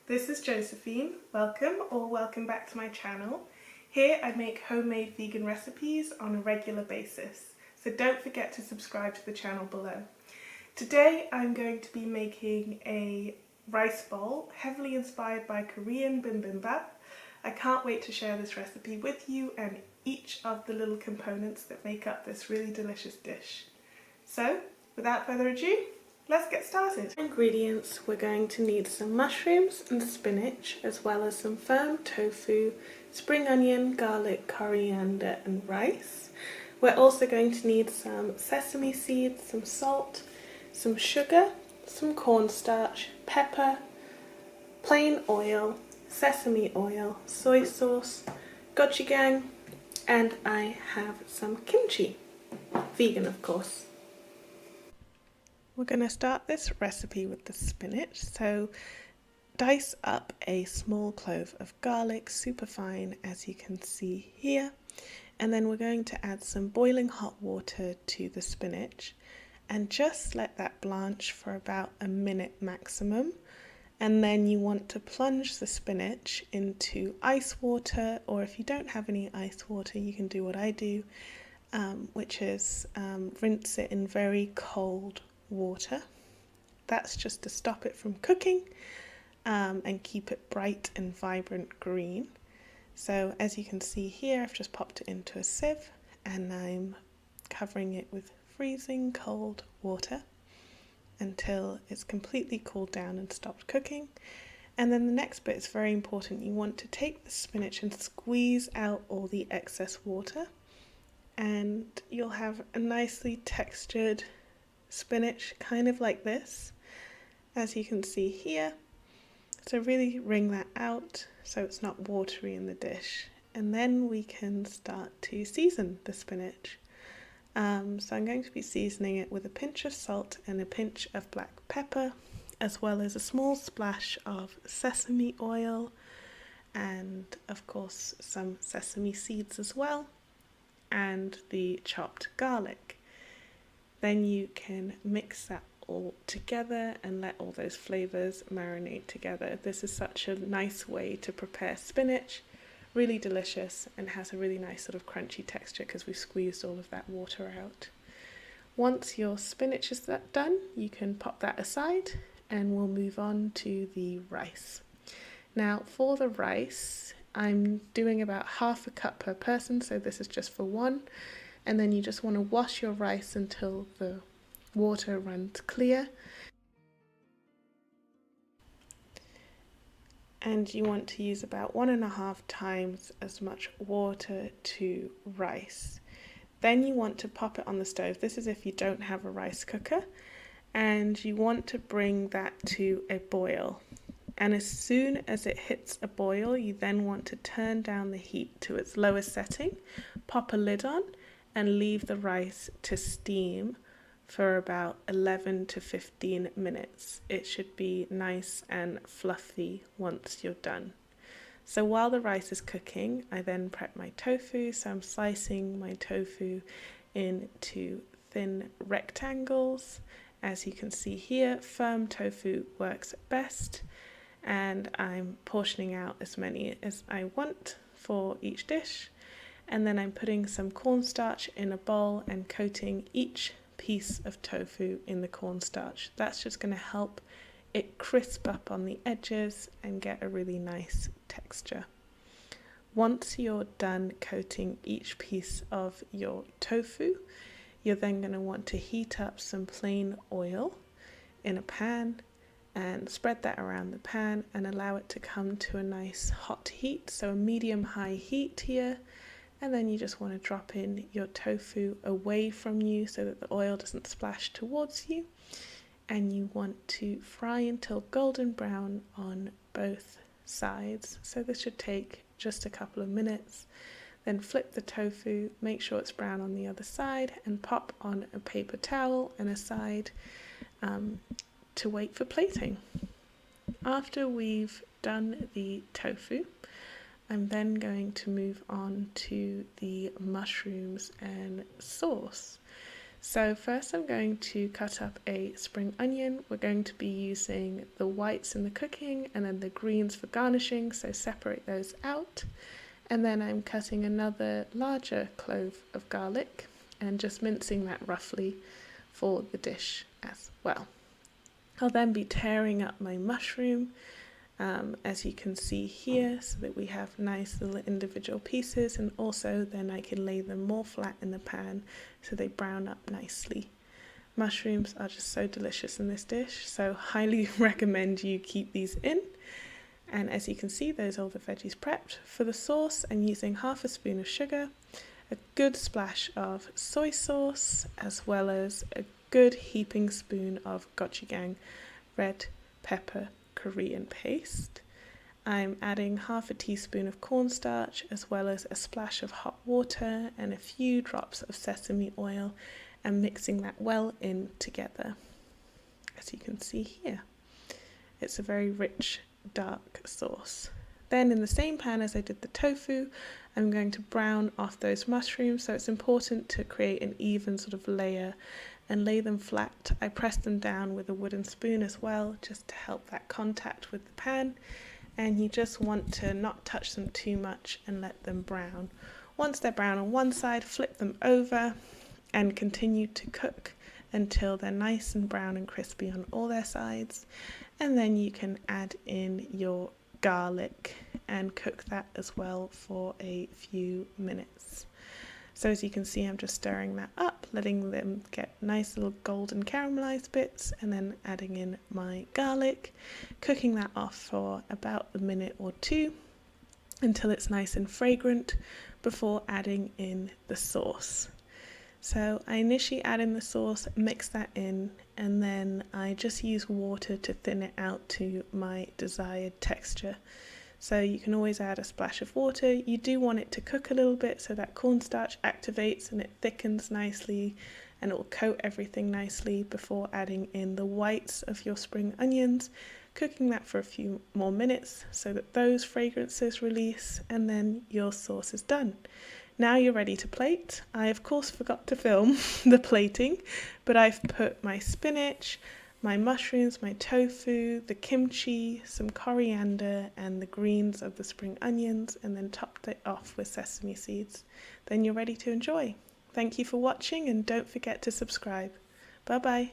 This is Josephine. Welcome back to my channel. Here I make homemade vegan recipes on a regular basis, so don't forget to subscribe to the channel below. Today I'm going to be making a rice bowl heavily inspired by Korean bibimbap. I can't wait to share this recipe with you and each of the little components that make up this really delicious dish. So, without further ado, let's get started. Ingredients: we're going to need some mushrooms and spinach, as well as some firm tofu, spring onion, garlic, coriander and rice. We're also going to need some sesame seeds, some salt, some sugar, some cornstarch, pepper, plain oil, sesame oil, soy sauce, gochujang, and I have some kimchi, vegan of course. We're going to start this recipe with the spinach, so dice up a small clove of garlic, super fine as you can see here, and then we're going to add some boiling hot water to the spinach and just let that blanch for about a minute maximum. And then you want to plunge the spinach into ice water, or if you don't have any ice water you can do what I do, which is rinse it in very cold water. That's just to stop it from cooking and keep it bright and vibrant green. So as you can see here, I've just popped it into a sieve and I'm covering it with freezing cold water until it's completely cooled down and stopped cooking. And then the next bit is very important. You want to take the spinach and squeeze out all the excess water, and you'll have a nicely textured spinach, kind of like this, as you can see here. So really wring that out so it's not watery in the dish, and then we can start to season the spinach. So I'm going to be seasoning it with a pinch of salt and a pinch of black pepper, as well as a small splash of sesame oil and of course some sesame seeds as well, and the chopped garlic. Then you can mix that all together and let all those flavors marinate together. This is such a nice way to prepare spinach. Really delicious and has a really nice sort of crunchy texture because we've squeezed all of that water out. Once your spinach is done, you can pop that aside and we'll move on to the rice. Now for the rice, I'm doing about half a cup per person, so this is just for one. And then you just want to wash your rice until the water runs clear. And you want to use about 1.5 times as much water to rice. Then you want to pop it on the stove. This is if you don't have a rice cooker. And you want to bring that to a boil. And as soon as it hits a boil, you then want to turn down the heat to its lowest setting, pop a lid on, and leave the rice to steam for about 11 to 15 minutes. It should be nice and fluffy once you're done. So while the rice is cooking, I then prep my tofu. So I'm slicing my tofu into thin rectangles. As you can see here, firm tofu works best, and I'm portioning out as many as I want for each dish. And then I'm putting some cornstarch in a bowl and coating each piece of tofu in the cornstarch. That's just going to help it crisp up on the edges and get a really nice texture. Once you're done coating each piece of your tofu, you're then going to want to heat up some plain oil in a pan and spread that around the pan and allow it to come to a nice hot heat, so a medium-high heat here. And then you just want to drop in your tofu away from you so that the oil doesn't splash towards you. And you want to fry until golden brown on both sides. So this should take just a couple of minutes. Then flip the tofu, make sure it's brown on the other side, and pop on a paper towel and aside to wait for plating. After we've done the tofu, I'm then going to move on to the mushrooms and sauce. So first I'm going to cut up a spring onion. We're going to be using the whites in the cooking and then the greens for garnishing, so separate those out. And then I'm cutting another larger clove of garlic and just mincing that roughly for the dish as well. I'll then be tearing up my mushroom, as you can see here, so that we have nice little individual pieces, and also then I can lay them more flat in the pan so they brown up nicely. Mushrooms are just so delicious in this dish, so highly recommend you keep these in. And as you can see, those are all the veggies prepped. For the sauce, I'm using half a spoon of sugar, a good splash of soy sauce, as well as a good heaping spoon of gochujang red pepper Korean paste. I'm adding half a teaspoon of cornstarch, as well as a splash of hot water and a few drops of sesame oil, and mixing that well in together. As you can see here, it's a very rich dark sauce. Then in the same pan as I did the tofu, I'm going to brown off those mushrooms, so it's important to create an even sort of layer and lay them flat. I press them down with a wooden spoon as well, just to help that contact with the pan, and you just want to not touch them too much and let them brown. Once they're brown on one side, flip them over and continue to cook until they're nice and brown and crispy on all their sides. And then you can add in your garlic and cook that as well for a few minutes. So as you can see, I'm just stirring that up, letting them get nice little golden caramelized bits, and then adding in my garlic, cooking that off for about a minute or two until it's nice and fragrant before adding in the sauce. So I initially add in the sauce, mix that in, and then I just use water to thin it out to my desired texture. So you can always add a splash of water. You do want it to cook a little bit so that cornstarch activates and it thickens nicely, and it will coat everything nicely before adding in the whites of your spring onions, cooking that for a few more minutes so that those fragrances release, and then your sauce is done. Now you're ready to plate. I of course forgot to film the plating, but I've put my spinach, my mushrooms, my tofu, the kimchi, some coriander, and the greens of the spring onions, and then topped it off with sesame seeds. Then you're ready to enjoy. Thank you for watching, and don't forget to subscribe. Bye bye.